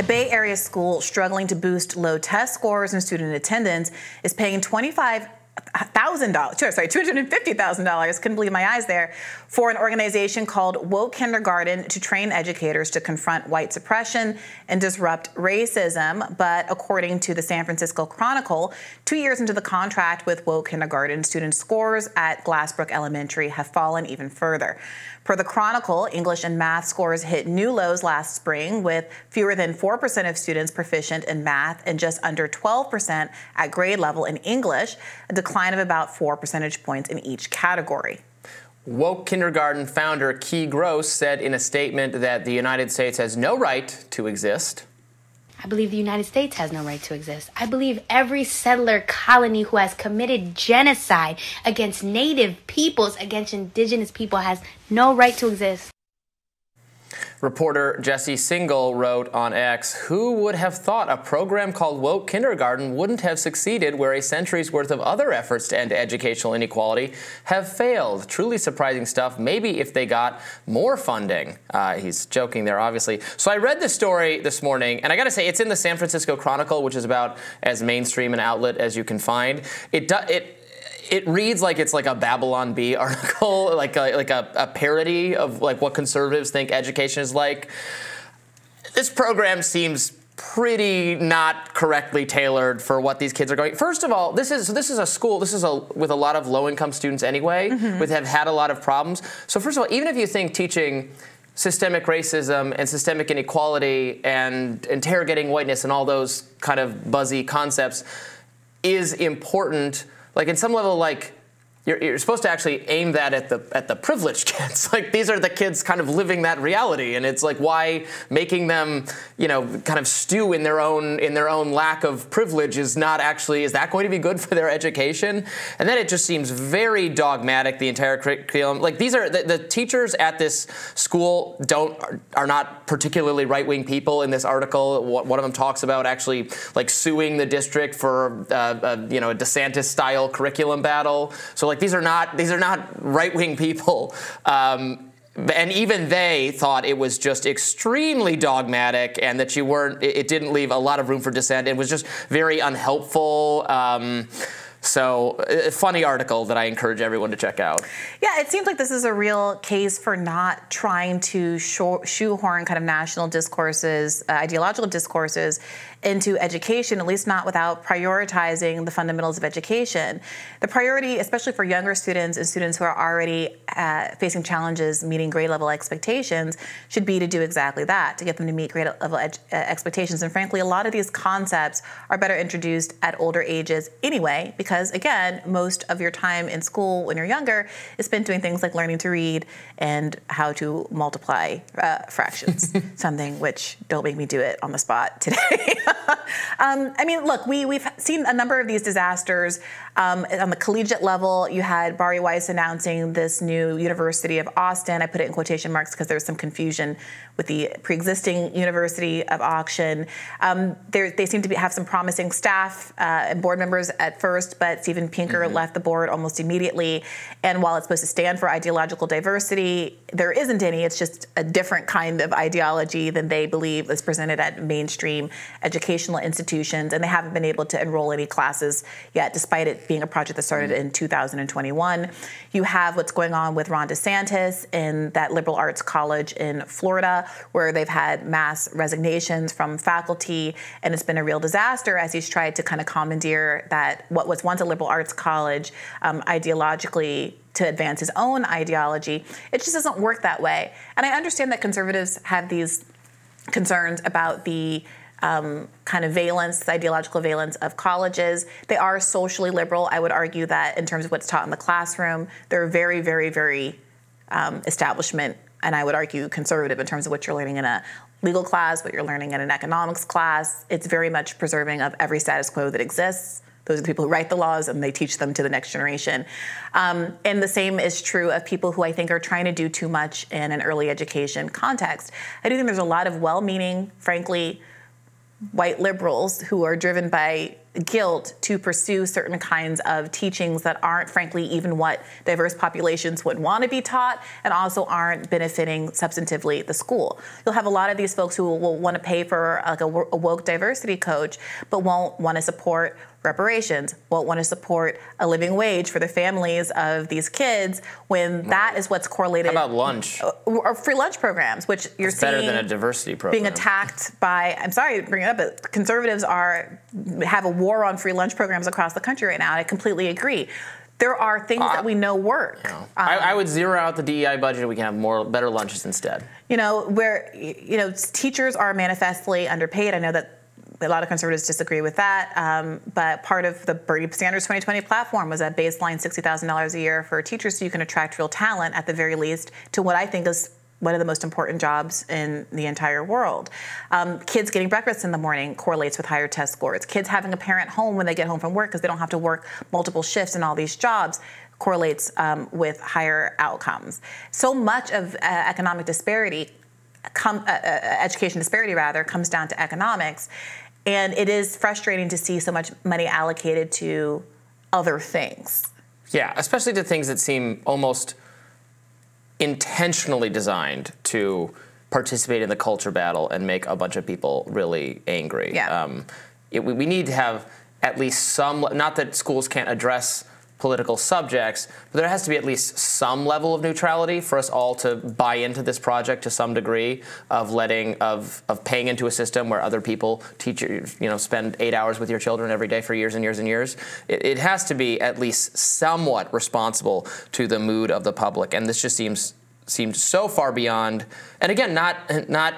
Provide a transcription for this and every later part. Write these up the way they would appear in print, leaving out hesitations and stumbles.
A Bay Area school struggling to boost low test scores and student attendance is paying $250,000, couldn't believe my eyes there, for an organization called Woke Kindergarten to train educators to confront white suppression and disrupt racism. But according to the San Francisco Chronicle, 2 years into the contract with Woke Kindergarten, student scores at Glassbrook Elementary have fallen even further. Per the Chronicle, English and math scores hit new lows last spring, with fewer than 4% of students proficient in math and just under 12% at grade level in English, a decline of about 4 percentage points in each category. Woke Kindergarten founder Key Gross said in a statement that the United States has no right to exist. I believe the United States has no right to exist. I believe every settler colony who has committed genocide against native peoples, against indigenous people, has no right to exist. Reporter Jesse Singal wrote on X, "Who would have thought a program called Woke Kindergarten wouldn't have succeeded where a century's worth of other efforts to end educational inequality have failed? Truly surprising stuff. Maybe if they got more funding." He's joking there, obviously. So I read this story this morning, and I got to say, it's in the San Francisco Chronicle, which is about as mainstream an outlet as you can find. It reads like it's like a Babylon Bee article, like a parody of like what conservatives think education is like. This program seems pretty not correctly tailored for what these kids are going. First of all, this is a school. This is with a lot of low-income students anyway, have had a lot of problems. So first of all, even if you think teaching systemic racism and systemic inequality and interrogating whiteness and all those kind of buzzy concepts is important, like in some level, like you're supposed to actually aim that at the privileged kids. Like these are the kids kind of living that reality, and it's like, why making them, kind of stew in their own lack of privilege is not actually, is that going to be good for their education? And then it just seems very dogmatic, the entire curriculum. Like these are the teachers at this school are not particularly right-wing people. In this article, one of them talks about actually like suing the district for a DeSantis-style curriculum battle. So like these are not right-wing people. And even they thought it was just extremely dogmatic and that it didn't leave a lot of room for dissent. It was just very unhelpful. So a funny article that I encourage everyone to check out. Yeah, it seems like this is a real case for not trying to shoehorn kind of national discourses, ideological discourses into education, at least not without prioritizing the fundamentals of education. The priority, especially for younger students and students who are already facing challenges meeting grade level expectations, should be to do exactly that, to get them to meet grade level expectations. And frankly, a lot of these concepts are better introduced at older ages anyway, because again, most of your time in school when you're younger is spent doing things like learning to read and how to multiply fractions, something which, don't make me do it on the spot today. I mean, look, we've seen a number of these disasters. On the collegiate level, you had Bari Weiss announcing this new University of Austin. I put it in quotation marks because there was some confusion with the pre-existing University of Auction. They seem to have some promising staff and board members at first, but Steven Pinker left the board almost immediately. And while it's supposed to stand for ideological diversity, there isn't any. It's just a different kind of ideology than they believe is presented at mainstream educational institutions. And they haven't been able to enroll any classes yet, despite it being a project that started in 2021. You have what's going on with Ron DeSantis in that liberal arts college in Florida, where they've had mass resignations from faculty, and it's been a real disaster as he's tried to kind of commandeer that what was once a liberal arts college ideologically to advance his own ideology. It just doesn't work that way. And I understand that conservatives have these concerns about the kind of valence, the ideological valence of colleges. They are socially liberal. I would argue that in terms of what's taught in the classroom, they're very, very, very establishment, and I would argue conservative in terms of what you're learning in a legal class, what you're learning in an economics class. It's very much preserving of every status quo that exists. Those are the people who write the laws, and they teach them to the next generation. And the same is true of people who I think are trying to do too much in an early education context. I do think there's a lot of well-meaning, frankly, white liberals who are driven by guilt to pursue certain kinds of teachings that aren't, frankly, even what diverse populations would want to be taught, and also aren't benefiting substantively the school. You'll have a lot of these folks who will want to pay for like a woke diversity coach, but won't want to support reparations, won't want to support a living wage for the families of these kids, when that is what's correlated. How about lunch? Or free lunch programs, which you're seeing better than a diversity program. Being attacked by, I'm sorry to bring it up, but conservatives have a war on free lunch programs across the country right now, and I completely agree. There are things that we know work. I would zero out the DEI budget. We can have better lunches instead. Where teachers are manifestly underpaid. I know that a lot of conservatives disagree with that, but part of the Bernie Sanders 2020 platform was a baseline $60,000 a year for teachers, so you can attract real talent at the very least to what I think is one of the most important jobs in the entire world. Kids getting breakfast in the morning correlates with higher test scores. Kids having a parent home when they get home from work because they don't have to work multiple shifts in all these jobs correlates with higher outcomes. So much of economic disparity, education disparity rather, comes down to economics. And it is frustrating to see so much money allocated to other things. Yeah, especially to things that seem almost intentionally designed to participate in the culture battle and make a bunch of people really angry. Yeah. We need to have at least some, not that schools can't address political subjects, but there has to be at least some level of neutrality for us all to buy into this project to some degree of paying into a system where other people spend 8 hours with your children every day for years and years and years. It has to be at least somewhat responsible to the mood of the public, and this just seems so far beyond, and again, not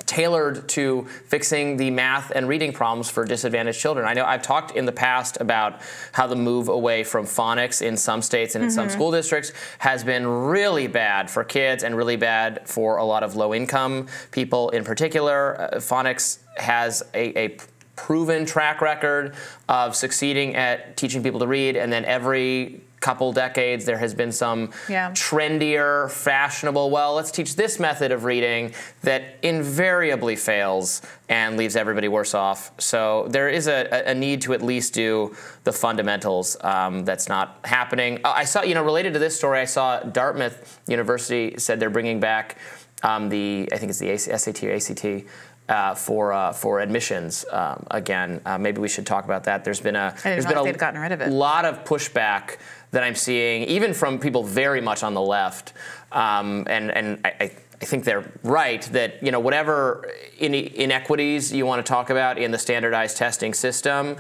tailored to fixing the math and reading problems for disadvantaged children. I know I've talked in the past about how the move away from phonics in some states and in some school districts has been really bad for kids and really bad for a lot of low-income people in particular. Phonics has a proven track record of succeeding at teaching people to read, and then every couple decades there has been some trendier, fashionable, well, let's teach this method of reading that invariably fails and leaves everybody worse off. So there is a need to at least do the fundamentals. That's not happening. I saw, related to this story, I saw Dartmouth University said they're bringing back I think it's the SAT or ACT, for admissions again. Maybe we should talk about that. There's been a gotten rid of it. Lot of pushback that I'm seeing, even from people very much on the left, and I think they're right that whatever inequities you want to talk about in the standardized testing system.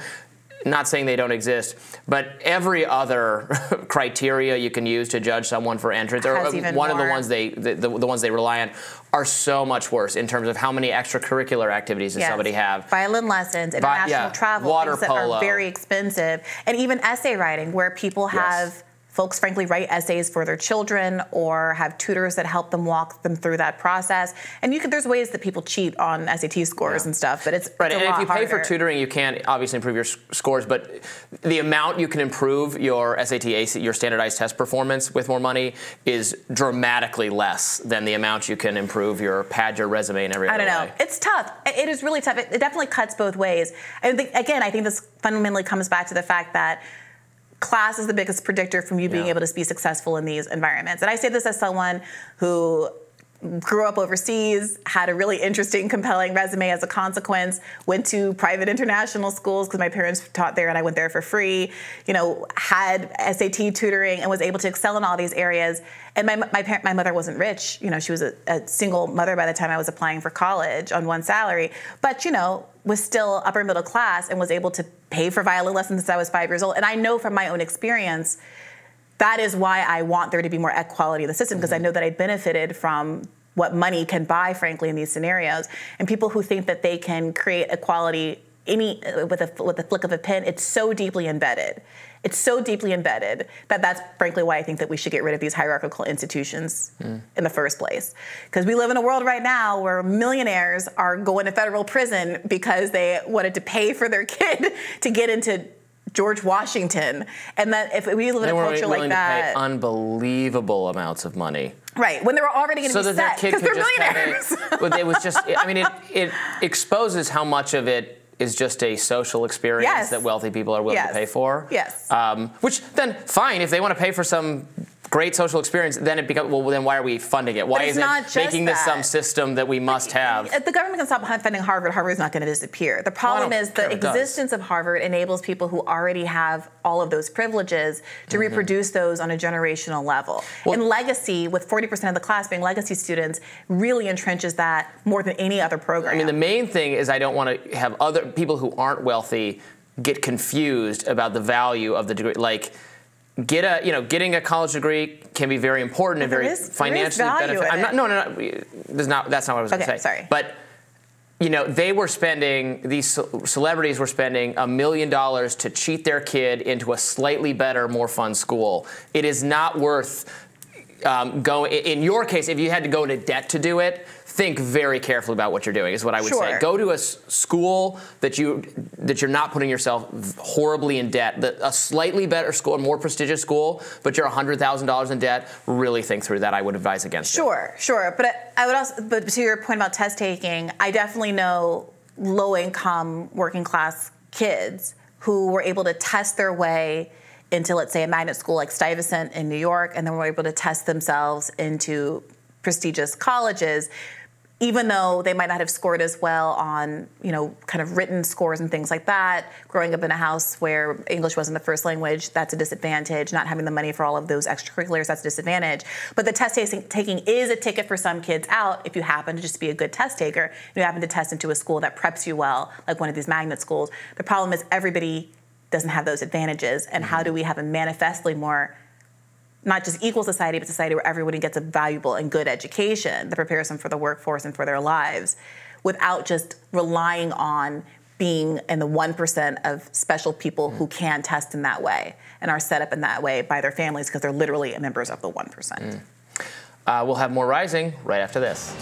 Not saying they don't exist, but every other criteria you can use to judge someone for entrance, or one of the ones the ones they rely on, are so much worse in terms of how many extracurricular activities does somebody have. Violin lessons, international travel, water things that polo. are very expensive, and even essay writing, where people have folks, frankly, write essays for their children or have tutors that help them walk them through that process. And there's ways that people cheat on SAT scores and stuff, but it's right. It's and if you pay harder. for tutoring, you can't obviously improve your scores, but the amount you can improve your SAT, AC, your standardized test performance with more money is dramatically less than the amount you can improve your resume in every other way. I don't know. It's tough. It is really tough. It definitely cuts both ways. And I think this fundamentally comes back to the fact that class is the biggest predictor from you being able to be successful in these environments. And I say this as someone who grew up overseas, had a really interesting, compelling resume as a consequence, went to private international schools because my parents taught there and I went there for free, had SAT tutoring and was able to excel in all these areas. And my mother wasn't rich. She was a single mother by the time I was applying for college on one salary, but, was still upper middle class and was able to pay for violin lessons since I was 5 years old. And I know from my own experience, that is why I want there to be more equality in the system, because I know that I benefited from what money can buy, frankly, in these scenarios. And people who think that they can create equality with a flick of a pen, it's so deeply embedded. It's so deeply embedded that's frankly why I think that we should get rid of these hierarchical institutions in the first place. Because we live in a world right now where millionaires are going to federal prison because they wanted to pay for their kid to get into George Washington. And that if we live in a culture like that, to pay unbelievable amounts of money Right, when they're already going to be set, because they're millionaires. It was just, I mean, it exposes how much of it is just a social experience that wealthy people are willing to pay for. Yes. Which then, fine, if they want to pay for some great social experience, then it becomes, well, then why are we funding it? Why is it making this some system that we must have? If the government can stop funding Harvard, Harvard is not going to disappear. The problem is the existence of Harvard enables people who already have all of those privileges to reproduce those on a generational level. And legacy, with 40% of the class being legacy students, really entrenches that more than any other program. I mean, the main thing is I don't want to have other people who aren't wealthy get confused about the value of the degree. Like, getting a college degree can be very important and very financially beneficial. That's not what I was going to say. Sorry. But they were spending, these celebrities were spending $1 million to cheat their kid into a slightly better, more fun school. It is not worth going. In your case, if you had to go into debt to do it, think very carefully about what you're doing, is what I would say. Go to a school that you're not putting yourself horribly in debt. A slightly better school, a more prestigious school, but you're $100,000 in debt. Really think through that. I would advise against it. Sure. But I would also, but to your point about test taking, I definitely know low-income, working-class kids who were able to test their way into, let's say, a magnet school like Stuyvesant in New York, and then were able to test themselves into prestigious colleges, even though they might not have scored as well on, kind of written scores and things like that. Growing up in a house where English wasn't the first language, that's a disadvantage. Not having the money for all of those extracurriculars, that's a disadvantage. But the test taking is a ticket for some kids out if you happen to just be a good test taker. You happen to test into a school that preps you well, like one of these magnet schools. The problem is everybody doesn't have those advantages. And how do we have a manifestly more, not just equal society, but society where everybody gets a valuable and good education that prepares them for the workforce and for their lives, without just relying on being in the 1% of special people who can test in that way and are set up in that way by their families because they're literally members of the 1%. We'll have more Rising right after this.